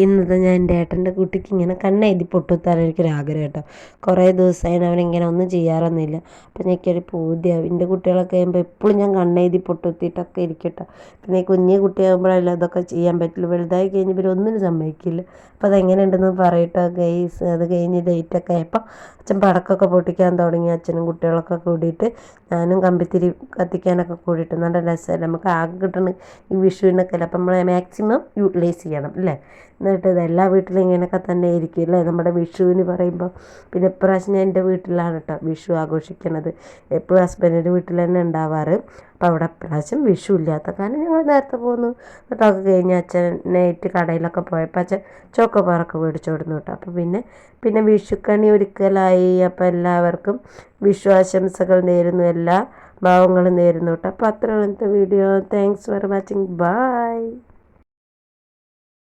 ഇന്നത്തെ ഞാൻ എൻ്റെ ഏട്ടൻ്റെ കുട്ടിക്ക് ഇങ്ങനെ കണ്ണെഴുതി പൊട്ടുത്താൻ എനിക്കൊരാഗ്രഹം കേട്ടോ. കുറേ ദിവസമായി അവനിങ്ങനെ ഒന്നും ചെയ്യാറൊന്നുമില്ല. അപ്പം എനിക്കൊരു പൂതിയാവും. എൻ്റെ കുട്ടികളൊക്കെ കഴിയുമ്പോൾ എപ്പോഴും ഞാൻ കണ്ണെഴുതി പൊട്ടുത്തിയിട്ടൊക്കെ ഇരിക്കട്ടോ. പിന്നെ ഈ കുഞ്ഞു കുട്ടിയാകുമ്പോഴല്ല അതൊക്കെ ചെയ്യാൻ പറ്റുള്ളൂ. വലുതായി കഴിഞ്ഞ് ഇവരൊന്നിനും സമ്മതിക്കില്ല. അപ്പോൾ അതെങ്ങനെയുണ്ടെന്ന് പറയട്ടോ ഗെയ്സ്. അത് കഴിഞ്ഞ് ഡേറ്റൊക്കെ ആയപ്പോൾ അച്ഛൻ പടക്കമൊക്കെ പൊട്ടിക്കാൻ തുടങ്ങി. അച്ഛനും കുട്ടികളൊക്കെ കൂടിയിട്ട് ഞാനും കമ്പിത്തിരി കത്തിക്കാനൊക്കെ കൂടിയിട്ട് നല്ല രസമല്ലേ. നമുക്ക് ആകെ കിട്ടണ ഈ വിഷുവിനൊക്കെ അല്ലേ. അപ്പം നമ്മൾ മാക്സിമം യൂട്ടിലൈസ് ചെയ്യണം അല്ലേ. എന്നിട്ട് ഇത് എല്ലാ വീട്ടിലും ഇങ്ങനെയൊക്കെ തന്നെ ആയിരിക്കും അല്ലേ നമ്മുടെ വിഷുവിന് പറയുമ്പോൾ. പിന്നെ ഇപ്രാവശ്യം ഞാൻ എൻ്റെ വീട്ടിലാണ് കേട്ടോ വിഷു ആഘോഷിക്കണത്. എപ്പോഴും ഹസ്ബൻഡിൻ്റെ വീട്ടിൽ തന്നെ ഉണ്ടാവാറ്. അപ്പോൾ അവിടെ ഇപ്രാവശ്യം വിഷു ഇല്ലാത്ത കാരണം ഞങ്ങൾ നേരത്തെ പോന്നു. എന്നിട്ടൊക്കെ കഴിഞ്ഞ് അച്ഛനായിട്ട് കടയിലൊക്കെ പോയപ്പോൾ അച്ഛൻ ചോക്കോബാറൊക്കെ മേടിച്ചു കൊടുന്നു കേട്ടോ. അപ്പോൾ പിന്നെ വിഷുക്കണി ഒരുക്കലായി. അപ്പോൾ എല്ലാവർക്കും വിഷു ആശംസകൾ നേരുന്നു. എല്ലാ ഭാവങ്ങളും നേരുന്നു കേട്ടോ. അപ്പോൾ അത്ര ഇന്നത്തെ video. Thanks for watching. By.